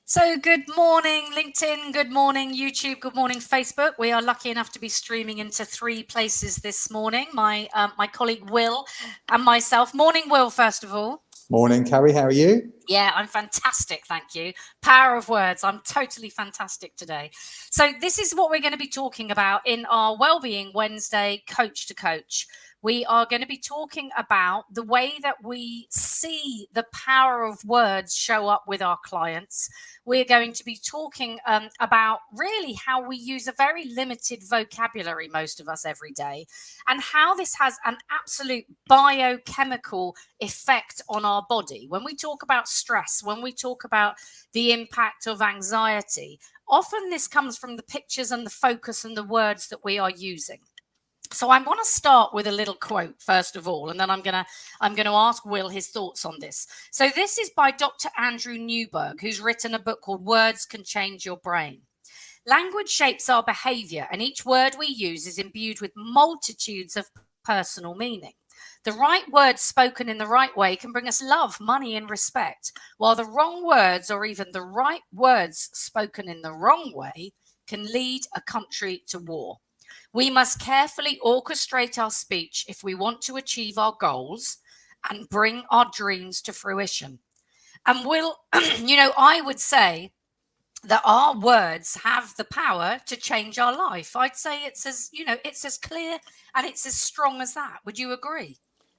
So good morning, LinkedIn. Good morning, YouTube. Good morning, Facebook. We are lucky enough to be streaming into 3 places this morning. My colleague Will and myself. Morning, Will, first of all. Morning, Carrie. How are you? Yeah, I'm fantastic. Thank you. Power of words. I'm totally fantastic today. So this is what we're going to be talking about in our Wellbeing Wednesday Coach to Coach. We are going to be talking about the way that we see the power of words show up with our clients. We're going to be talking about really how we use a very limited vocabulary, most of us, every day, and how this has an absolute biochemical effect on our body. When we talk about stress, when we talk about the impact of anxiety, often this comes from the pictures and the focus and the words that we are using. So I want to start with a little quote first of all, and then I'm going to ask Will his thoughts on this. So this is by Dr. Andrew Newberg, who's written a book called Words Can Change Your Brain. Language shapes our behavior, and each word we use is imbued with multitudes of personal meaning. The right words spoken in the right way can bring us love, money, and respect, while the wrong words, or even the right words spoken in the wrong way, can lead a country to war. We must carefully orchestrate our speech if we want to achieve our goals and bring our dreams to fruition. And Will, I would say that our words have the power to change our life. I'd say it's as clear and it's as strong as that. Would you agree?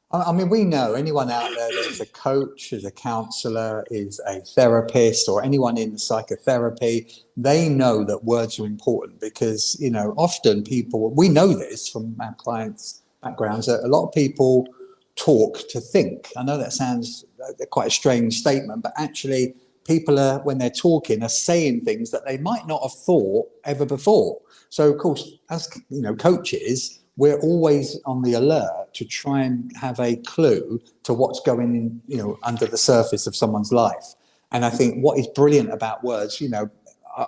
I mean, we know anyone out there that's a coach, is a counsellor, is a therapist, or anyone in psychotherapy, they know that words are important because, often people, we know this from our clients' backgrounds, that a lot of people talk to think. I know that sounds quite a strange statement, but actually people are, when they're talking, are saying things that they might not have thought ever before. So, of course, as coaches, we're always on the alert to try and have a clue to what's going in, under the surface of someone's life. And I think what is brilliant about words,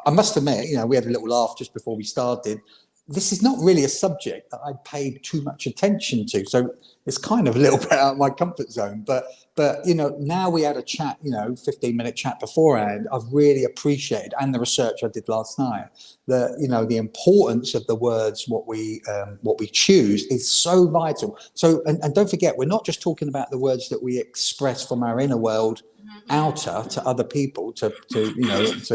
I must admit, we had a little laugh just before we started. This is not really a subject that I paid too much attention to. So it's kind of a little bit out of my comfort zone. But now we had a chat, 15-minute chat beforehand. I've really appreciated, and the research I did last night, that, the importance of the words, what we choose is so vital. So, and don't forget, we're not just talking about the words that we express from our inner world outer to other people to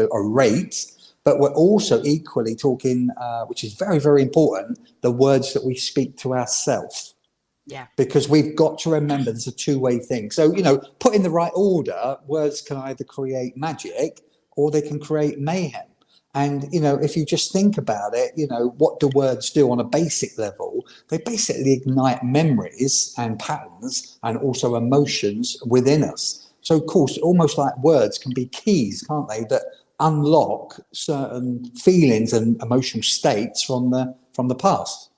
orate, but we're also equally talking, which is very, very important, the words that we speak to ourselves. Yeah. Because we've got to remember there's a two-way thing. So, put in the right order, words can either create magic or they can create mayhem. And, if you just think about it, what do words do on a basic level? They basically ignite memories and patterns and also emotions within us. So, of course, almost like words can be keys, can't they, that unlock certain feelings and emotional states from the past.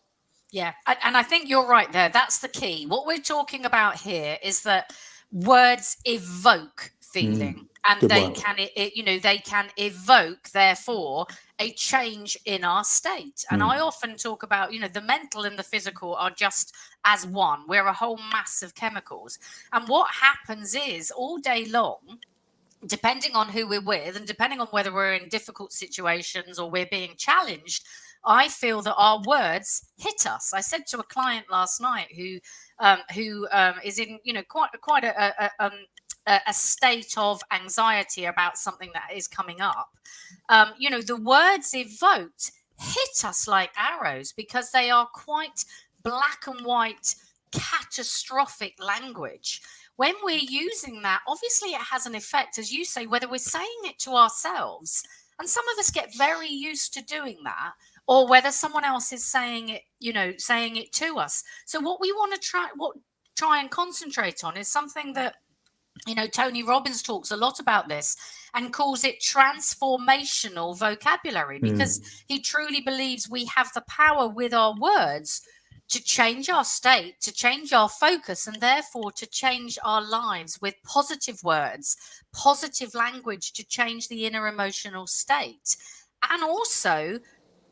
Yeah, and I think you're right there. That's the key. What we're talking about here is that words evoke feeling, and they can evoke, therefore, a change in our state. And I often talk about, the mental and the physical are just as one. We're a whole mass of chemicals. And what happens is all day long, depending on who we're with and depending on whether we're in difficult situations or we're being challenged, I feel that our words hit us. I said to a client last night who is in quite a state of anxiety about something that is coming up. The words evoked hit us like arrows because they are quite black and white, catastrophic language. When we're using that, obviously it has an effect, as you say, whether we're saying it to ourselves, and some of us get very used to doing that, or whether someone else is saying it to us. So what we want to try and concentrate on is something that, Tony Robbins talks a lot about this and calls it transformational vocabulary, because he truly believes we have the power with our words to change our state, to change our focus, and therefore to change our lives with positive words, positive language to change the inner emotional state. And also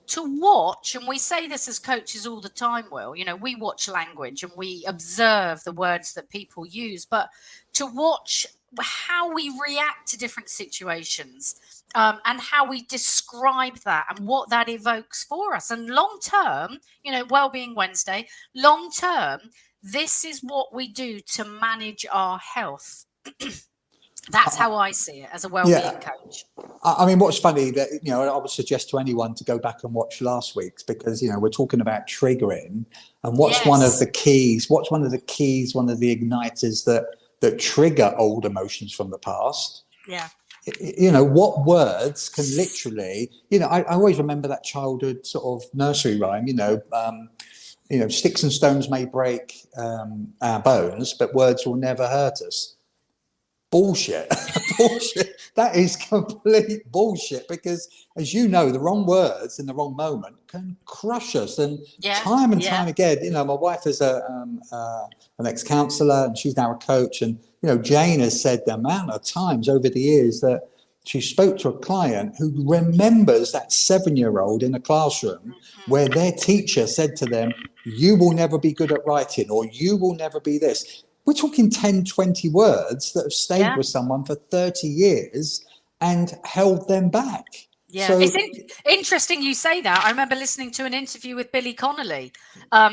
to watch, and we say this as coaches all the time, Will, we watch language and we observe the words that people use, but to watch how we react to different situations, and how we describe that and what that evokes for us. And long term, Wellbeing Wednesday, long term, this is what we do to manage our health. That's how I see it as a wellbeing coach. I mean, what's funny that, I would suggest to anyone to go back and watch last week's, because, we're talking about triggering, and what's one of the keys, one of the igniters that trigger old emotions from the past. Yeah. What words can literally, I always remember that childhood sort of nursery rhyme, sticks and stones may break our bones, but words will never hurt us. Bullshit. Bullshit. That is complete bullshit, because, as you know, the wrong words in the wrong moment can crush us. And time and time again, my wife is an ex-counsellor, and she's now a coach. And, Jane has said the amount of times over the years that she spoke to a client who remembers that 7-year-old in a classroom where their teacher said to them, "You will never be good at writing," or "You will never be this." We're talking 10, 20 words that have stayed with someone for 30 years and held them back. Yeah, so, it's interesting you say that. I remember listening to an interview with Billy Connolly,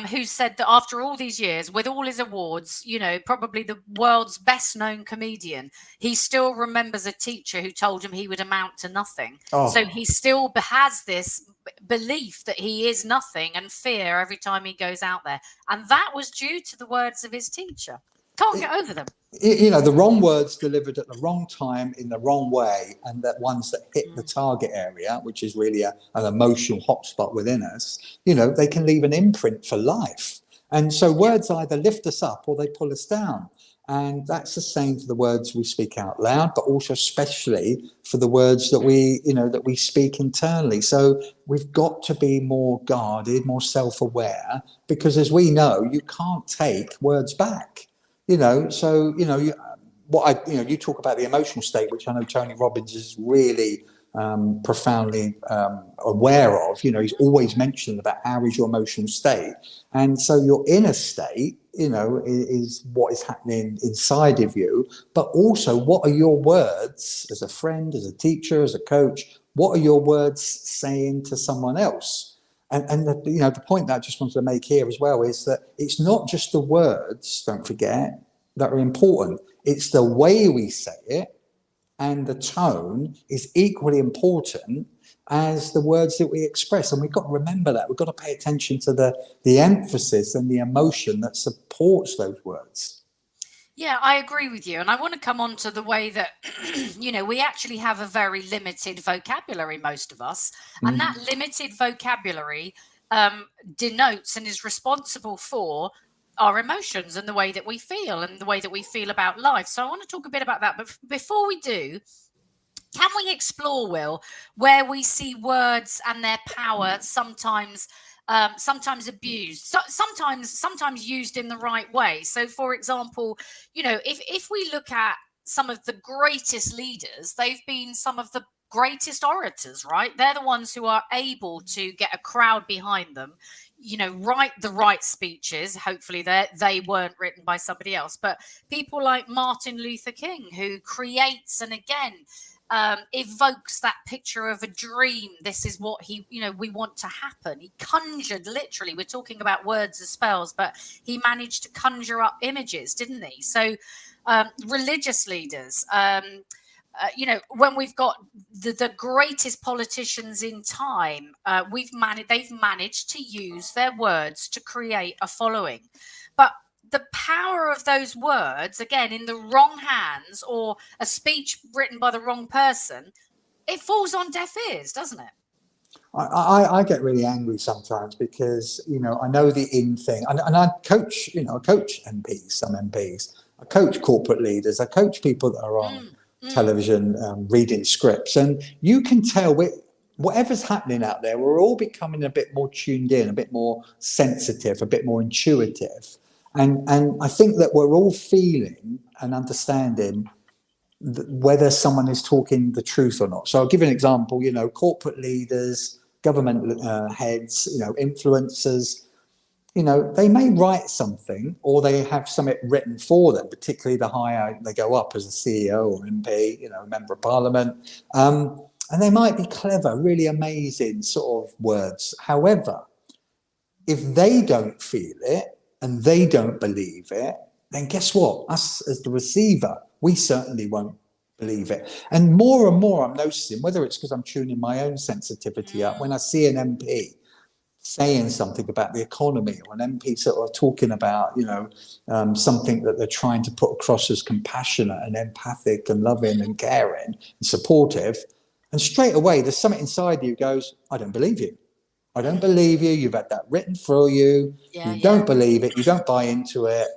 who said that after all these years, with all his awards, probably the world's best known comedian, he still remembers a teacher who told him he would amount to nothing. So he still has this belief that he is nothing, and fear every time he goes out there. And that was due to the words of his teacher. Can't get over them. The wrong words delivered at the wrong time in the wrong way, and that ones that hit the target area, which is really an emotional hotspot within us, they can leave an imprint for life. And so words either lift us up or they pull us down. And that's the same for the words we speak out loud, but also especially for the words that we speak internally. So we've got to be more guarded, more self-aware, because, as we know, you can't take words back. You talk about the emotional state, which I know Tony Robbins is really profoundly aware of. He's always mentioned about how is your emotional state. And so your inner state, is what is happening inside of you, but also what are your words as a friend, as a teacher, as a coach? What are your words saying to someone else? And the point that I just wanted to make here as well is that it's not just the words, don't forget, that are important. It's the way we say it, and the tone is equally important as the words that we express. And we've got to remember that. We've got to pay attention to the emphasis and the emotion that supports those words. Yeah, I agree with you. And I want to come on to the way that, we actually have a very limited vocabulary, most of us. And that limited vocabulary denotes and is responsible for our emotions and the way that we feel and the way that we feel about life. So I want to talk a bit about that. But before we do, can we explore, Will, where we see words and their power sometimes abused, sometimes used in the right way? So, for example, if we look at some of the greatest leaders, they've been some of the greatest orators, right? They're the ones who are able to get a crowd behind them, write the right speeches. Hopefully they weren't written by somebody else, but people like Martin Luther King, who creates and again evokes that picture of a dream. This is what we want to happen. He conjured, literally, we're talking about words as spells, but he managed to conjure up images, didn't he? So religious leaders, when we've got the greatest politicians in time, they've managed to use their words to create a following. But the power of those words, again, in the wrong hands or a speech written by the wrong person, it falls on deaf ears, doesn't it? I get really angry sometimes because, I know the in thing, and I coach, I coach MPs, some MPs, I coach corporate leaders, I coach people that are on television reading scripts, and you can tell whatever's happening out there, we're all becoming a bit more tuned in, a bit more sensitive, a bit more intuitive. And I think that we're all feeling and understanding whether someone is talking the truth or not. So I'll give you an example, corporate leaders, government heads, influencers, they may write something or they have something written for them, particularly the higher they go up as a CEO or MP, member of parliament. And they might be clever, really amazing sort of words. However, if they don't feel it and they don't believe it, then guess what? Us as the receiver, we certainly won't believe it. And more I'm noticing, whether it's because I'm tuning my own sensitivity up, when I see an MP saying something about the economy, or an MP sort of talking about, something that they're trying to put across as compassionate and empathic and loving and caring and supportive, and straight away there's something inside you goes, I don't believe you. I don't believe you. You've had that written through you. You don't believe it. You don't buy into it.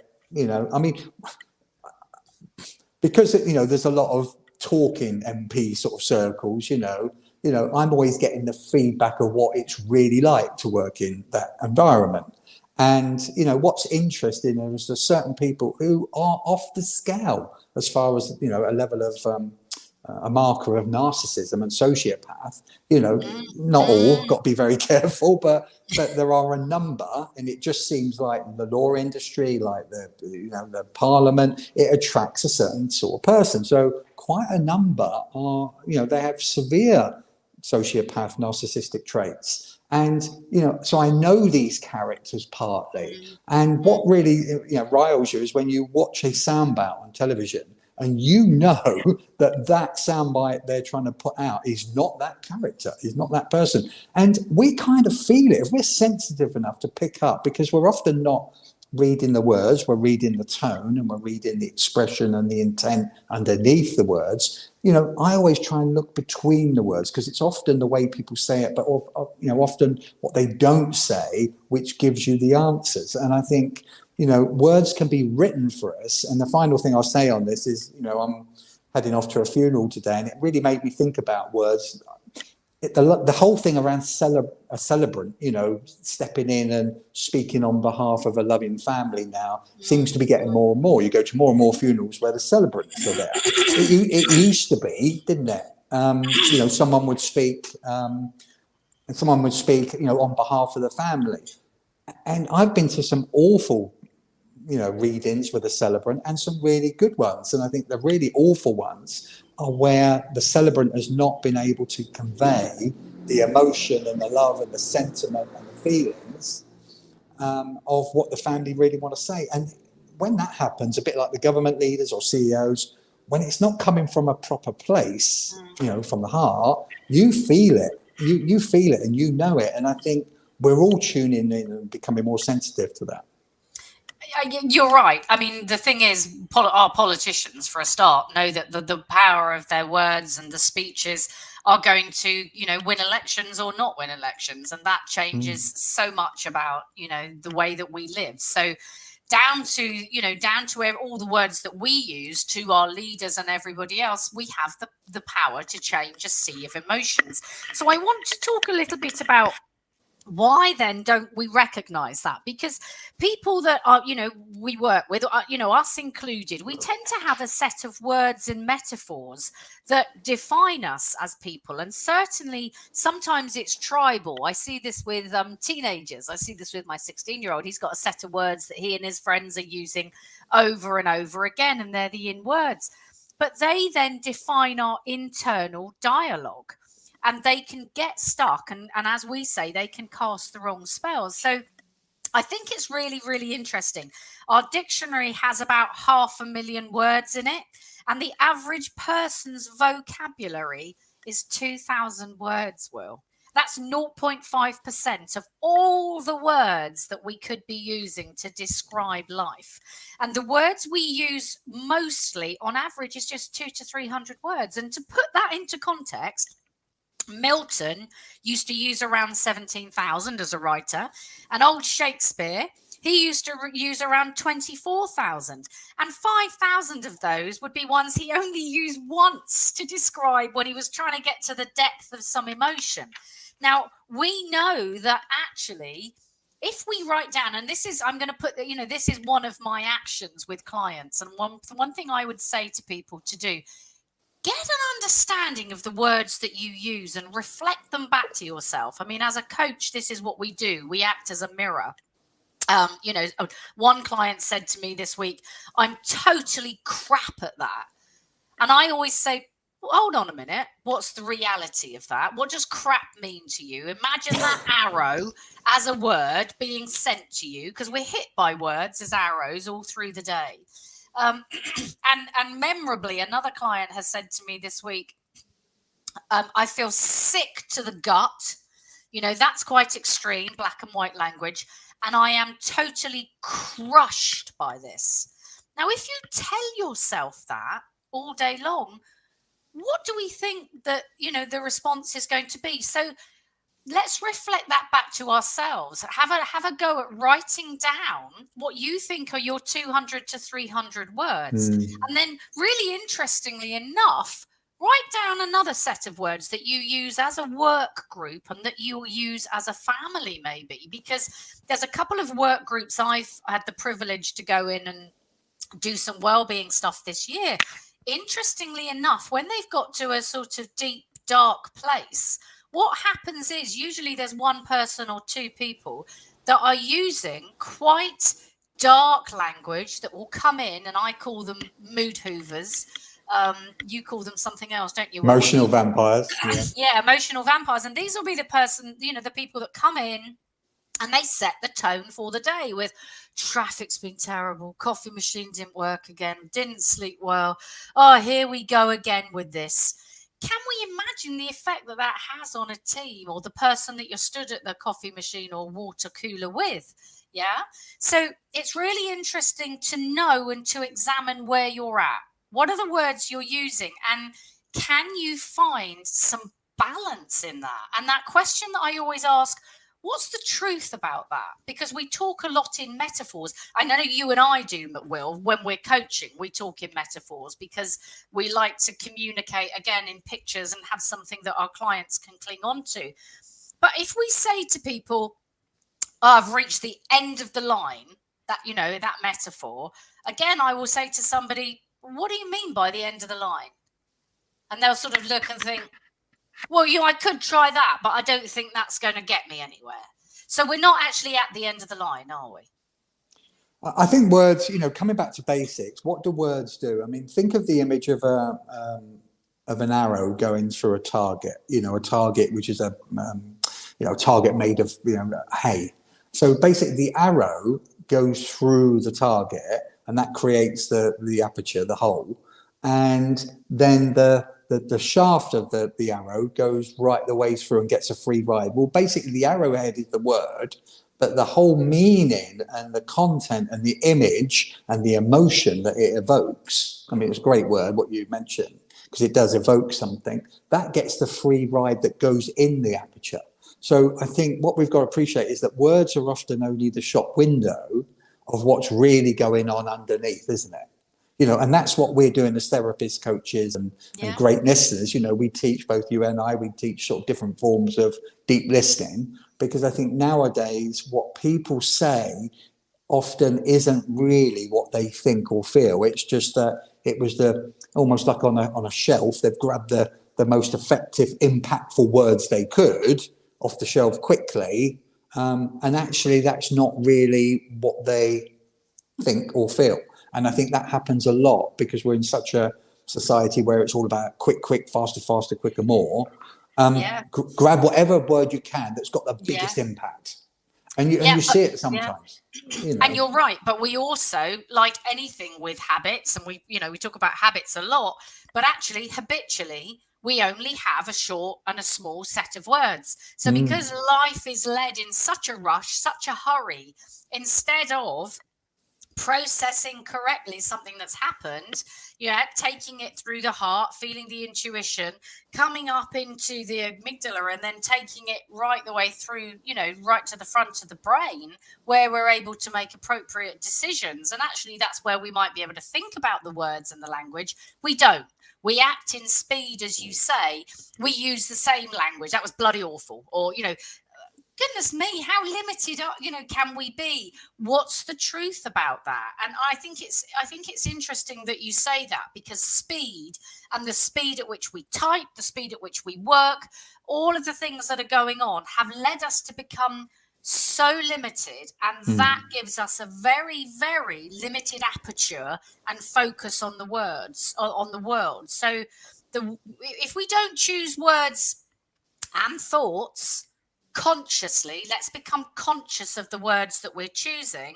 Because there's a lot of talk in MP sort of circles. I'm always getting the feedback of what it's really like to work in that environment. And, what's interesting is there's certain people who are off the scale as far as, a level of a marker of narcissism and sociopath. Not all, got to be very careful, but there are a number, and it just seems like the law industry, like the parliament, it attracts a certain sort of person. So quite a number are, they have severe sociopath narcissistic traits. And, so I know these characters partly. And what really, riles you is when you watch a soundbite on television and that soundbite they're trying to put out is not that character, is not that person. And we kind of feel it if we're sensitive enough to pick up, because we're often not reading the words, we're reading the tone and we're reading the expression and the intent underneath the words. I always try and look between the words, because it's often the way people say it, but often what they don't say, which gives you the answers. And I think, words can be written for us. And the final thing I'll say on this is, I'm heading off to a funeral today, and it really made me think about words. The whole thing around a celebrant, stepping in and speaking on behalf of a loving family now seems to be getting more and more. You go to more and more funerals where the celebrants are there. It used to be, didn't it? Someone would speak, on behalf of the family. And I've been to some awful, readings with a celebrant and some really good ones. And I think the really awful ones are where the celebrant has not been able to convey the emotion and the love and the sentiment and the feelings of what the family really want to say. And when that happens, a bit like the government leaders or CEOs, when it's not coming from a proper place, from the heart, you feel it. You feel it and you know it. And I think we're all tuning in and becoming more sensitive to that. You're right. I mean, the thing is, our politicians, for a start, know that the power of their words and the speeches are going to, win elections or not win elections. And that changes so much about, the way that we live. So down to all the words that we use to our leaders and everybody else, we have the power to change a sea of emotions. So I want to talk a little bit about why then don't we recognize that? Because people that are, we work with, us included, we tend to have a set of words and metaphors that define us as people. And certainly sometimes it's tribal. I see this with teenagers. I see this with my 16-year-old. He's got a set of words that he and his friends are using over and over again, and they're the in words. But they then define our internal dialogue. And they can get stuck. And as we say, they can cast the wrong spells. So I think it's really, really interesting. Our dictionary has about 500,000 words in it. And the average person's vocabulary is 2,000 words, Will. That's 0.5% of all the words that we could be using to describe life. And the words we use mostly, on average, is just 200 to 300 words. And to put that into context, Milton used to use around 17,000 as a writer, and old Shakespeare, he used to use around 24,000, and 5,000 of those would be ones he only used once to describe when he was trying to get to the depth of some emotion. Now, we know that actually, if we write down, and this is, I'm going to put, this is one of my actions with clients, and one thing I would say to people to do, get an understanding of the words that you use and reflect them back to yourself. I mean, as a coach, this is what we do. We act as a mirror. One client said to me this week, I'm totally crap at that. And I always say, well, hold on a minute. What's the reality of that? What does crap mean to you? Imagine that arrow as a word being sent to you, because we're hit by words as arrows all through the day. And memorably, another client has said to me this week, I feel sick to the gut. That's quite extreme, black and white language. And I am totally crushed by this. Now, if you tell yourself that all day long, what do we think that, the response is going to be? So let's reflect that back to ourselves. Have a go at writing down what you think are your 200 to 300 words. And then, really interestingly enough, write down another set of words that you use as a work group and that you'll use as a family, maybe, because there's a couple of work groups I've had the privilege to go in and do some well-being stuff this year. Interestingly enough, when they've got to a sort of deep, dark place, what happens is usually there's one person or two people that are using quite dark language that will come in, and I call them mood hoovers. You call them something else, don't you? Emotional vampires. Yeah, emotional vampires. And these will be the people that come in and they set the tone for the day with traffic's been terrible, coffee machine didn't work again, didn't sleep well. Oh, here we go again with this. Can we imagine the effect that has on a team or the person that you're stood at the coffee machine or water cooler with? Yeah. So it's really interesting to know and to examine where you're at. What are the words you're using? And can you find some balance in that? And that question that I always ask, what's the truth about that? Because we talk a lot in metaphors. I know you and I do, Will, when we're coaching, we talk in metaphors because we like to communicate, again, in pictures and have something that our clients can cling on to. But if we say to people, I've reached the end of the line, that metaphor, again, I will say to somebody, what do you mean by the end of the line? And they'll sort of look and think, well, I could try that, but I don't think that's going to get me anywhere. So we're not actually at the end of the line, are we? I think words, coming back to basics, what do words do? I mean, think of the image of an arrow going through a target, a target which is a target made of, hay. So basically the arrow goes through the target and that creates the aperture, the hole. And then the shaft of the arrow goes right the way through and gets a free ride. Well, basically the arrowhead is the word, but the whole meaning and the content and the image and the emotion that it evokes, I mean, it's a great word, what you mentioned, because it does evoke something, that gets the free ride that goes in the aperture. So I think what we've got to appreciate is that words are often only the shop window of what's really going on underneath, isn't it? And that's what we're doing as therapists, coaches, and great listeners. We teach, both you and I, we teach sort of different forms of deep listening, because I think nowadays what people say often isn't really what they think or feel. It's just that it was almost like on a shelf, they've grabbed the most effective, impactful words they could off the shelf quickly. And actually that's not really what they think or feel. And I think that happens a lot because we're in such a society where it's all about quick, faster, quicker, more. Grab whatever word you can that's got the biggest impact. And you see it sometimes. And you're right. But we also, like anything with habits, and we talk about habits a lot, but actually habitually, we only have a short and a small set of words. So because life is led in such a rush, such a hurry, instead of processing correctly something that's happened, taking it through the heart, feeling the intuition, coming up into the amygdala, and then taking it right the way through, right to the front of the brain, where we're able to make appropriate decisions. And actually, that's where we might be able to think about the words and the language. We don't. We act in speed, as you say. We use the same language. That was bloody awful. Or, goodness me, how limited can we be? What's the truth about that? And I think it's interesting that you say that, because speed and the speed at which we type, the speed at which we work, all of the things that are going on have led us to become so limited, and that gives us a very, very limited aperture and focus on the words, on the world. So if we don't choose words and thoughts consciously, let's become conscious of the words that we're choosing,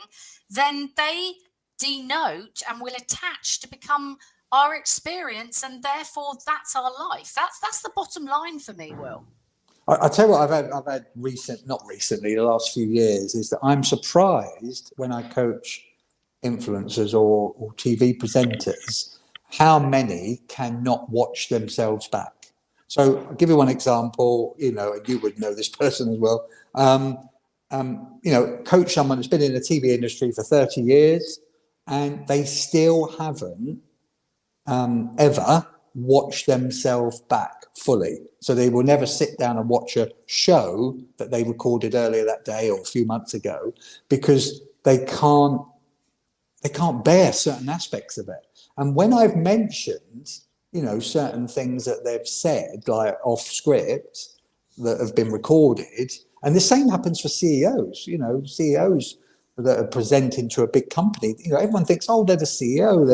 then they denote and will attach to become our experience, and therefore that's our life. That's the bottom line for me, Will. I tell you what, I've had not recently, the last few years, is that I'm surprised when I coach influencers or TV presenters, how many cannot watch themselves back. So I'll give you one example, you would know this person as well. Coach someone that's been in the TV industry for 30 years and they still haven't ever watch themselves back fully. So they will never sit down and watch a show that they recorded earlier that day or a few months ago, because they can't bear certain aspects of it. And when I've mentioned, certain things that they've said, like off script, that have been recorded, and the same happens for CEOs, CEOs that are presenting to a big company, everyone thinks, oh, they're the CEO,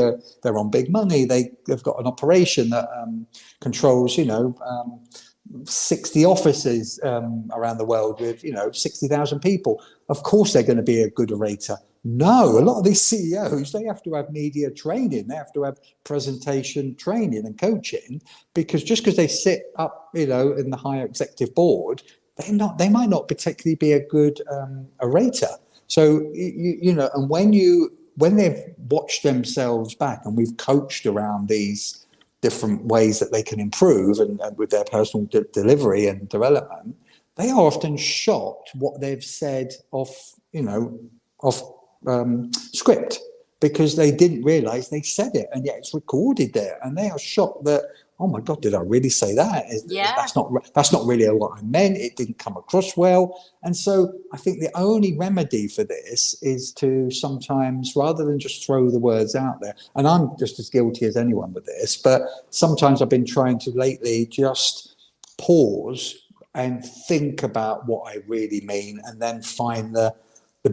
they're on big money, they've got an operation that controls, 60 offices around the world with, 60,000 people. Of course, they're going to be a good orator. No, a lot of these CEOs, they have to have media training, they have to have presentation training and coaching, because just because they sit up, in the higher executive board, they might not particularly be a good orator. So, and when they've watched themselves back, and we've coached around these different ways that they can improve and with their personal delivery and development, they are often shocked what they've said off script, because they didn't realize they said it, and yet it's recorded there, and they are shocked that, oh my God, did I really say that? That's not really what I meant. It didn't come across well. And so I think the only remedy for this is to sometimes, rather than just throw the words out there, and I'm just as guilty as anyone with this, but sometimes I've been trying to lately just pause and think about what I really mean, and then find the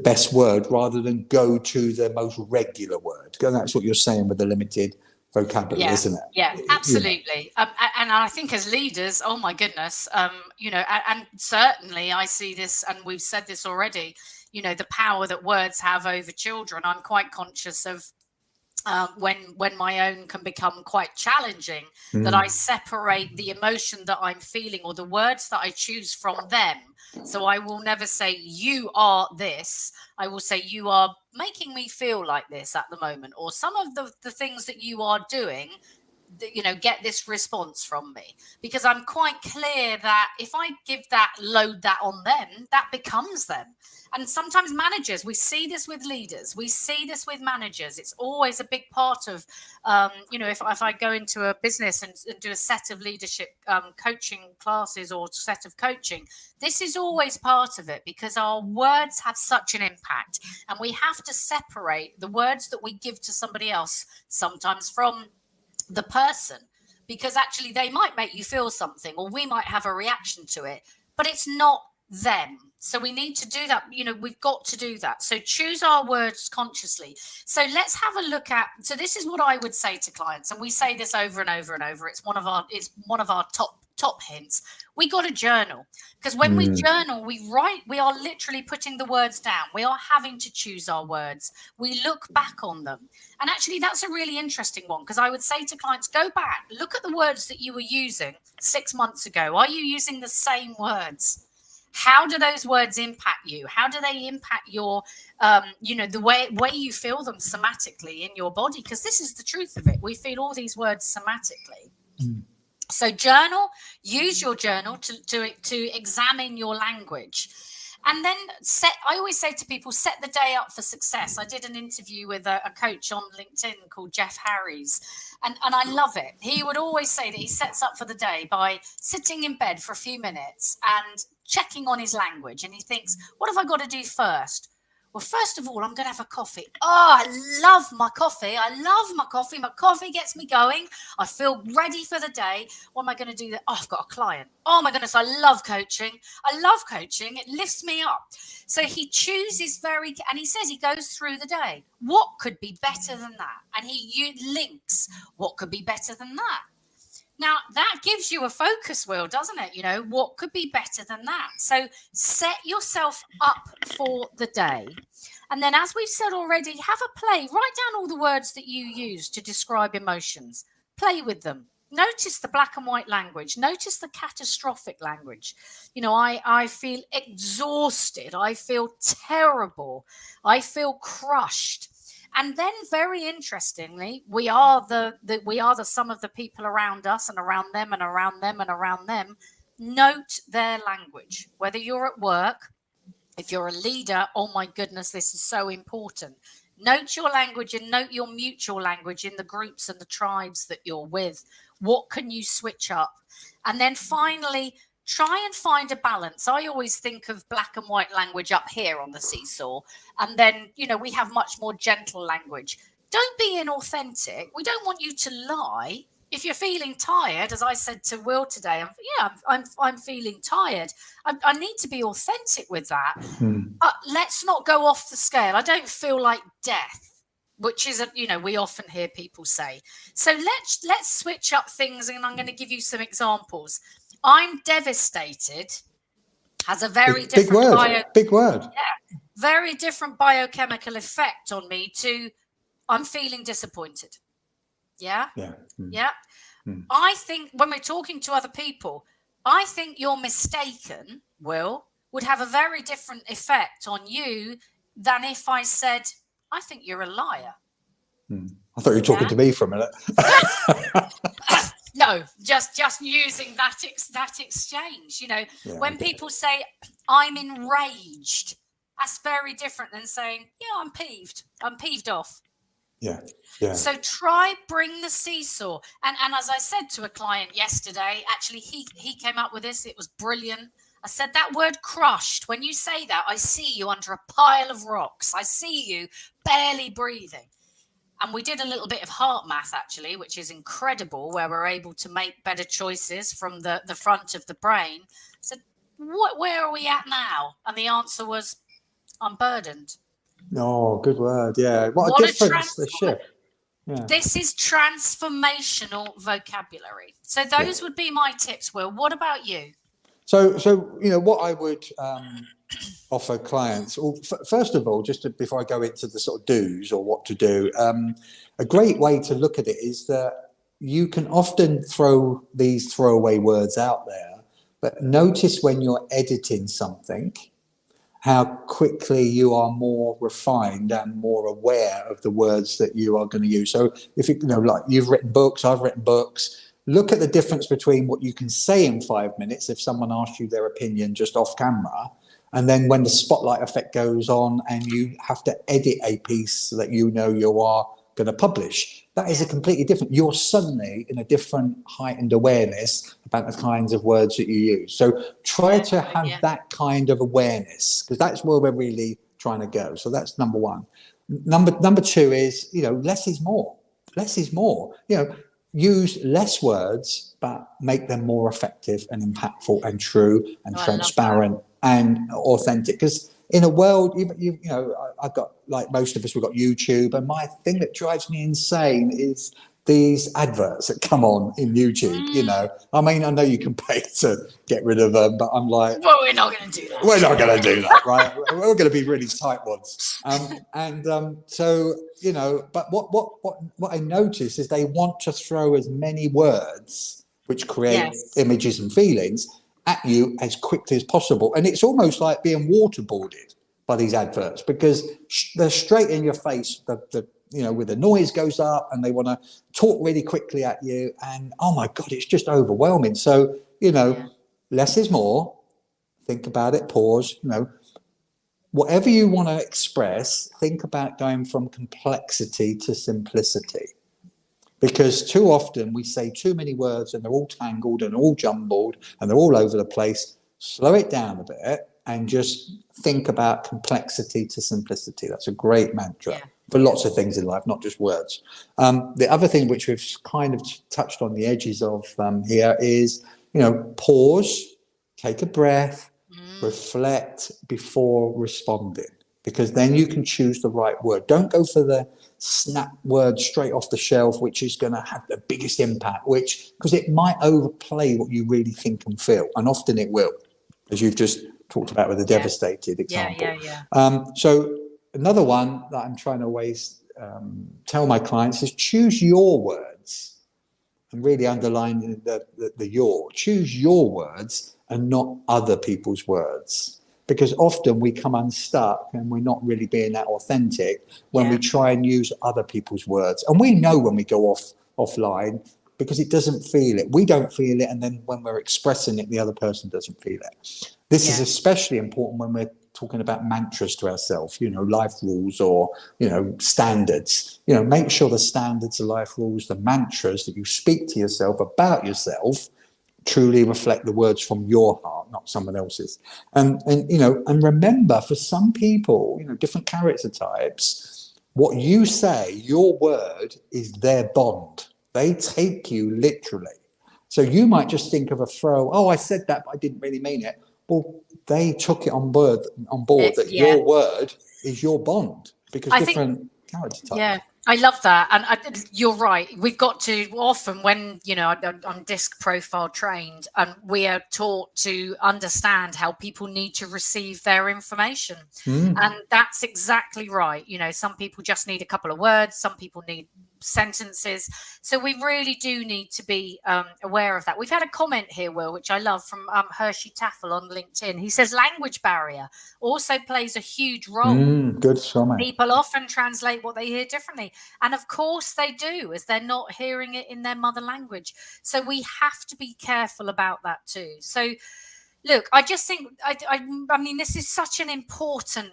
best word rather than go to the most regular word. And that's what you're saying with the limited vocabulary, isn't it? Yeah, absolutely. And I think as leaders, oh my goodness, and certainly I see this, and we've said this already, the power that words have over children. I'm quite conscious of when my own can become quite challenging, that I separate the emotion that I'm feeling or the words that I choose from them. So I will never say, you are this. I will say, you are making me feel like this at the moment, or some of the things that you are doing, get this response from me, because I'm quite clear that if I load that on them, that becomes them. And sometimes managers, we see this with leaders, we see this with managers. It's always a big part of, if I go into a business and do a set of leadership coaching classes or set of coaching, this is always part of it, because our words have such an impact, and we have to separate the words that we give to somebody else sometimes from the person, because actually they might make you feel something, or we might have a reaction to it, but it's not them. So we need to do that. We've got to do that. So choose our words consciously. So let's have a look at, so this is what I would say to clients, and we say this over and over and over. It's one of our top hints. We got to journal, because when we journal, we write, we are literally putting the words down. We are having to choose our words. We look back on them. And actually that's a really interesting one, because I would say to clients, go back, look at the words that you were using 6 months ago. Are you using the same words? How do those words impact you? How do they impact your, the way you feel them somatically in your body? Because this is the truth of it. We feel all these words somatically. So journal, use your journal to examine your language. And then I always say to people, set the day up for success. I did an interview with a coach on LinkedIn called Jeff Harries, and I love it. He would always say that he sets up for the day by sitting in bed for a few minutes and checking on his language. And he thinks, what have I got to do first? Well, first of all, I'm going to have a coffee. Oh, I love my coffee. I love my coffee. My coffee gets me going. I feel ready for the day. What am I going to do? Oh, I've got a client. Oh my goodness, I love coaching. I love coaching. It lifts me up. So he chooses and he says he goes through the day. What could be better than that? And he links what could be better than that. Now, that gives you a focus, Will, doesn't it? You know, what could be better than that? So set yourself up for the day. And then, as we've said already, have a play. Write down all the words that you use to describe emotions. Play with them. Notice the black and white language. Notice the catastrophic language. You know, I feel exhausted. I feel terrible. I feel crushed. And then, very interestingly, we are the sum of the people around us and around them and around them and around them. Note their language. Whether you're at work, if you're a leader, oh my goodness, this is so important. Note your language and note your mutual language in the groups and the tribes that you're with. What can you switch up? And then finally, try and find a balance. I always think of black and white language up here on the seesaw. And then, you know, we have much more gentle language. Don't be inauthentic. We don't want you to lie. If you're feeling tired, as I said to Will today, I'm feeling tired. I need to be authentic with that. But let's not go off the scale. I don't feel like death, which is, you know, we often hear people say. So let's switch up things, and I'm going to give you some examples. I'm devastated has a very different big word. Yeah, very different biochemical effect on me to I'm feeling disappointed. Yeah. I think when we're talking to other people, I think you're mistaken, Will, would have a very different effect on you than if I said, I think you're a liar. I thought you were talking to me for a minute. No, just using that exchange. You know, when people say I'm enraged, that's very different than saying, I'm peeved off. Yeah. So try bring the seesaw. And as I said to a client yesterday, actually he came up with this. It was brilliant. I said that word crushed. When you say that, I see you under a pile of rocks. I see you barely breathing. And we did a little bit of heart math, actually, which is incredible, where we're able to make better choices from the front of the brain. I said, where are we at now? And the answer was, I'm burdened. Oh, good word. Yeah. What a difference, the shift. Yeah. This is transformational vocabulary. So those would be my tips, Will. What about you? So you know, what I would offer clients, well, first of all, before I go into the sort of do's or what to do, a great way to look at it is that you can often throw these throwaway words out there, but notice when you're editing something, how quickly you are more refined and more aware of the words that you are going to use. So if you know, like you've written books, I've written books, look at the difference between what you can say in 5 minutes if someone asks you their opinion just off camera, and then when the spotlight effect goes on and you have to edit a piece that you know you are going to publish. That is a completely different, you're suddenly in a different heightened awareness about the kinds of words that you use. So try to have that kind of awareness, because that's where we're really trying to go. So that's number one. Number two is, you know, less is more. Less is more. You know, use less words, but make them more effective and impactful and true and transparent and authentic. Because in a world, you know, I've got, like most of us, we've got YouTube, and my thing that drives me insane is these adverts that come on in YouTube. You know, I mean, I know you can pay to get rid of them, but I'm like, well, we're not going to do that. We're not going to do that, right? We're going to be really tight ones. So, you know, but what I notice is they want to throw as many words, which create images and feelings, at you as quickly as possible. And it's almost like being waterboarded by these adverts, because they're straight in your face. You know, with the noise goes up and they want to talk really quickly at you. And oh my God, it's just overwhelming. So, you know, less is more. Think about it, pause, you know, whatever you want to express, think about going from complexity to simplicity. Because too often we say too many words and they're all tangled and all jumbled and they're all over the place. Slow it down a bit and just think about complexity to simplicity. That's a great mantra Yeah. for lots of things in life, not just words. The other thing which we've kind of touched on the edges of here is, pause, take a breath, reflect before responding, because then you can choose the right word. Don't go for the snap word straight off the shelf, which is going to have the biggest impact, because it might overplay what you really think and feel, and often it will, as you've just talked about with the devastated example. So another one that I'm trying to always tell my clients is choose your words, and really underline the your. Choose your words and not other people's words, because often we come unstuck and we're not really being that authentic when we try and use other people's words. And we know when we go offline, because it doesn't feel it. We don't feel it, and then when we're expressing it, the other person doesn't feel it. This is especially important when we're talking about mantras to ourselves, life rules or, standards. Make sure the standards, the life rules, the mantras that you speak to yourself about yourself truly reflect the words from your heart, not someone else's. And remember, for some people, different character types, what you say, your word, is their bond. They take you literally. So you might just think of a throw, oh, I said that, but I didn't really mean it. Well, they took it on board that your word is your bond, because different character types. Yeah, I love that. And you're right. We've got to often, when, I'm disc profile trained, and we are taught to understand how people need to receive their information. And that's exactly right. Some people just need a couple of words. Some people need sentences. So we really do need to be aware of that. We've had a comment here, Will, which I love, from Hershey Taffel on LinkedIn. He says language barrier also plays a huge role. Good comment. People often translate what they hear differently. And of course they do, as they're not hearing it in their mother language. So we have to be careful about that too. So look, I just think, I mean, this is such an important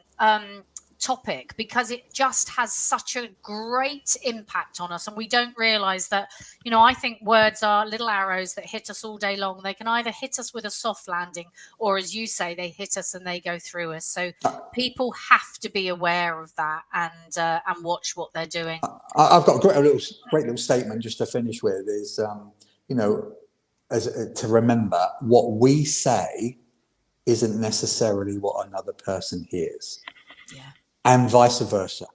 topic, because it just has such a great impact on us, and we don't realize that. I think words are little arrows that hit us all day long. They can either hit us with a soft landing, or, as you say, they hit us and they go through us. So people have to be aware of that and watch what they're doing. I've got a great little statement just to finish with, is to remember, what we say isn't necessarily what another person hears. And vice versa,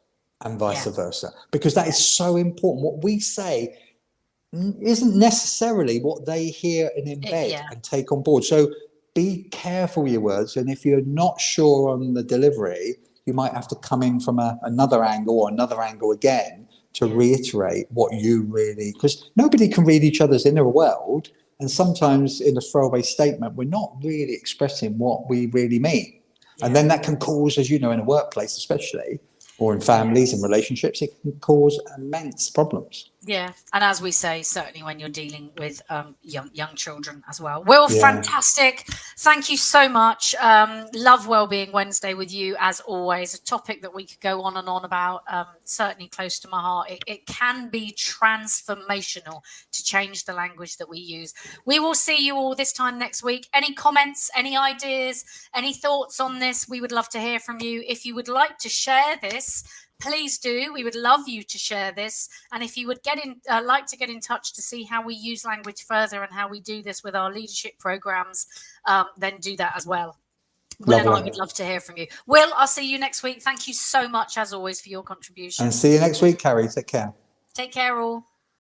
because that is so important. What we say isn't necessarily what they hear and embed and take on board. So be careful with your words. And if you're not sure on the delivery, you might have to come in from another angle again to reiterate what you really, because nobody can read each other's inner world. And sometimes in a throwaway statement, we're not really expressing what we really mean. And then that can cause, as you know, in a workplace especially, or in families and relationships, it can cause immense problems. Yeah, and as we say, certainly when you're dealing with young children as well. Will, fantastic. Thank you so much. Love Wellbeing Wednesday with you, as always. A topic that we could go on and on about, certainly close to my heart. It can be transformational to change the language that we use. We will see you all this time next week. Any comments, any ideas, any thoughts on this? We would love to hear from you. If you would like to share this, please do. We would love you to share this. And if you would like to get in touch to see how we use language further and how we do this with our leadership programs, then do that as well. Will and I would love to hear from you. Will, I'll see you next week. Thank you so much, as always, for your contribution. And see you next week, Carrie. Take care. Take care, all.